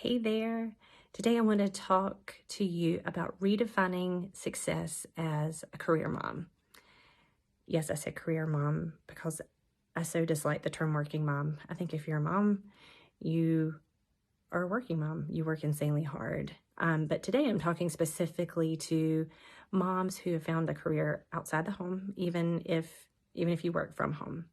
Hey there. Today I want to talk to you about redefining success as a career mom. Yes, I said career mom because I so dislike the term working mom. I think if you're a mom, you are a working mom. You work insanely hard. But today I'm talking specifically to moms who have found a career outside the home, even if you work from home.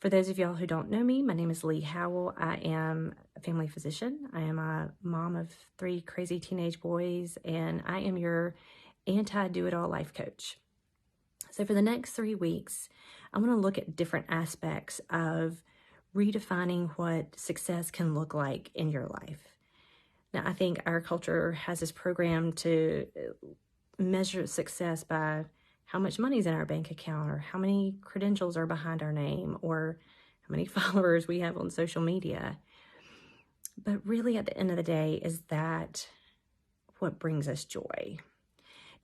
For those of y'all who don't know me, my name is Lee Howell. I am a family physician. I am a mom of 3 crazy teenage boys, and I am your anti-do-it-all life coach. So for the next 3 weeks, I want to look at different aspects of redefining what success can look like in your life. Now, I think our culture has this program to measure success by how much money's in our bank account, or how many credentials are behind our name, or how many followers we have on social media. But really, at the end of the day, is that what brings us joy?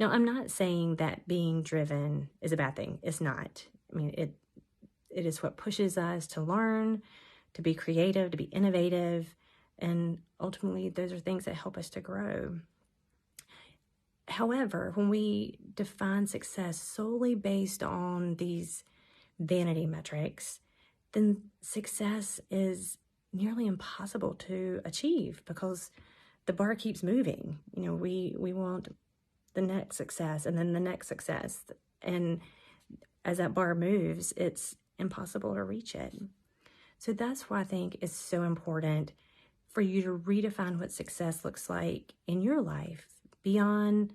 Now, I'm not saying that being driven is a bad thing. It's not. I mean, it is what pushes us to learn, to be creative, to be innovative, and ultimately, those are things that help us to grow. However, when we define success solely based on these vanity metrics, then success is nearly impossible to achieve because the bar keeps moving. You know, we want the next success and then the next success. And as that bar moves, it's impossible to reach it. So that's why I think it's so important for you to redefine what success looks like in your life beyond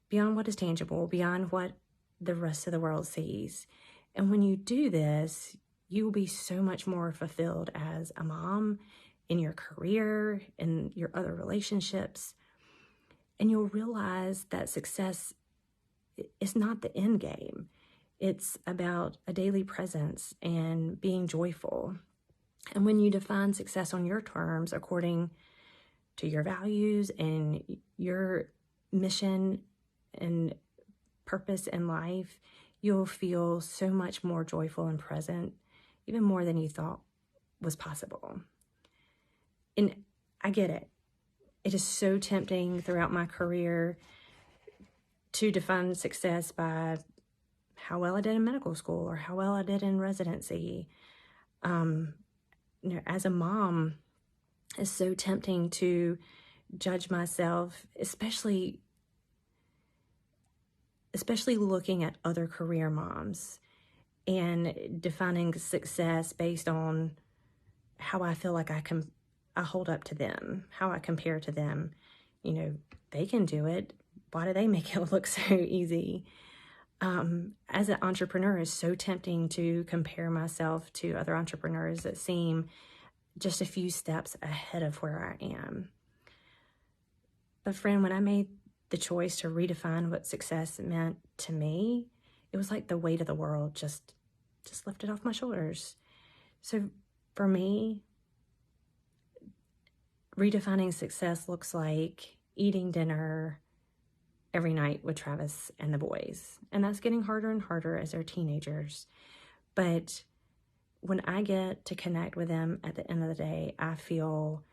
what is tangible, beyond what the rest of the world sees. And when you do this, you will be so much more fulfilled as a mom, in your career, in your other relationships. And you'll realize that success is not the end game. It's about a daily presence and being joyful. And when you define success on your terms, according to your values and your mission and purpose in life, you'll feel so much more joyful and present, even more than you thought was possible. And I get it. It is so tempting throughout my career to define success by how well I did in medical school or how well I did in residency. As a mom, it's so tempting to judge myself, especially looking at other career moms and defining success based on how I feel like I hold up to them, how I compare to them. You know, they can do it. Why do they make it look so easy? As an entrepreneur, it's so tempting to compare myself to other entrepreneurs that seem just a few steps ahead of where I am. But friend, when I made the choice to redefine what success meant to me, it was like the weight of the world just lifted off my shoulders. So for me, redefining success looks like eating dinner every night with Travis and the boys. And that's getting harder and harder as they're teenagers. But when I get to connect with them at the end of the day, I feel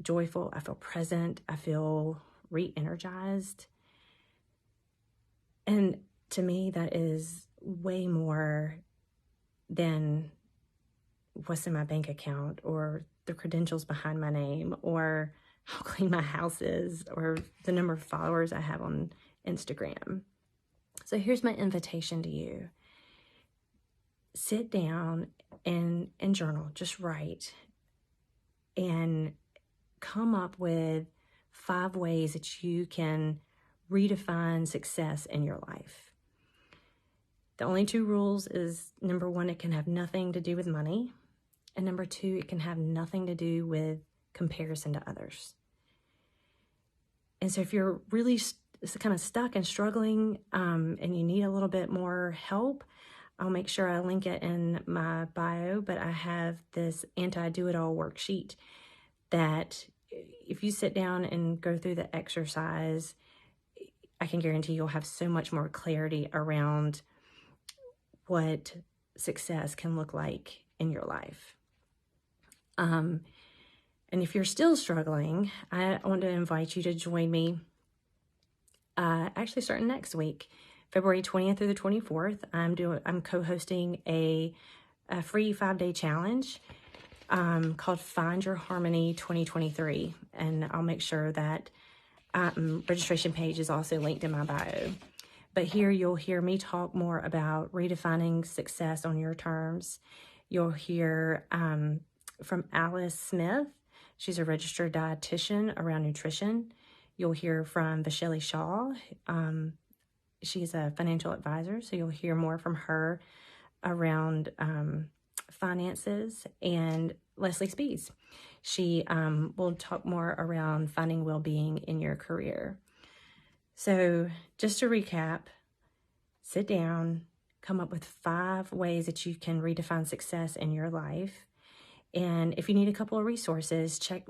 joyful, I feel present, I feel re-energized. And to me, that is way more than what's in my bank account or the credentials behind my name or how clean my house is or the number of followers I have on Instagram. So here's my invitation to you. Sit down and journal, just write, and come up with 5 ways that you can redefine success in your life. The only 2 rules is, number 1, it can have nothing to do with money. And number 2, it can have nothing to do with comparison to others. And so if you're really kind of stuck and struggling and you need a little bit more help, I'll make sure I link it in my bio, but I have this anti-do-it-all worksheet that if you sit down and go through the exercise, I can guarantee you'll have so much more clarity around what success can look like in your life. And if you're still struggling, I want to invite you to join me actually starting next week, February 20th through the 24th. I'm co-hosting a free 5-day challenge called Find Your Harmony 2023. And I'll make sure that registration page is also linked in my bio. But here you'll hear me talk more about redefining success on your terms. You'll hear from Alice Smith. She's a registered dietitian around nutrition. You'll hear from Vasheli Shaw. She's a financial advisor, so you'll hear more from her around finances. And Leslie Spees. She will talk more around finding well-being in your career. So just to recap, sit down, come up with 5 ways that you can redefine success in your life. And if you need a couple of resources, check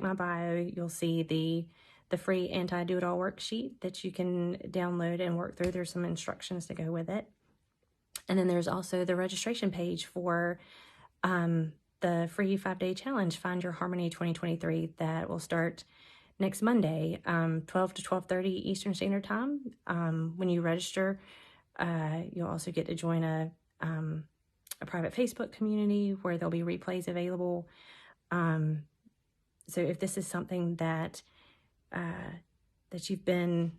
my bio. You'll see the free anti-do-it-all worksheet that you can download and work through. There's some instructions to go with it. And then there's also the registration page for the free 5-day challenge, Find Your Harmony 2023, that will start next Monday, 12 to 12:30 Eastern Standard Time. When you register, you'll also get to join a private Facebook community where there'll be replays available. So if this is something that you've been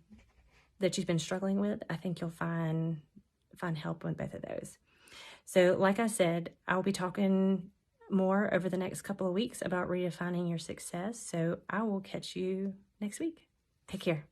struggling with, I think you'll find help with both of those. So like I said, I'll be talking more over the next couple of weeks about redefining your success. So I will catch you next week. Take care.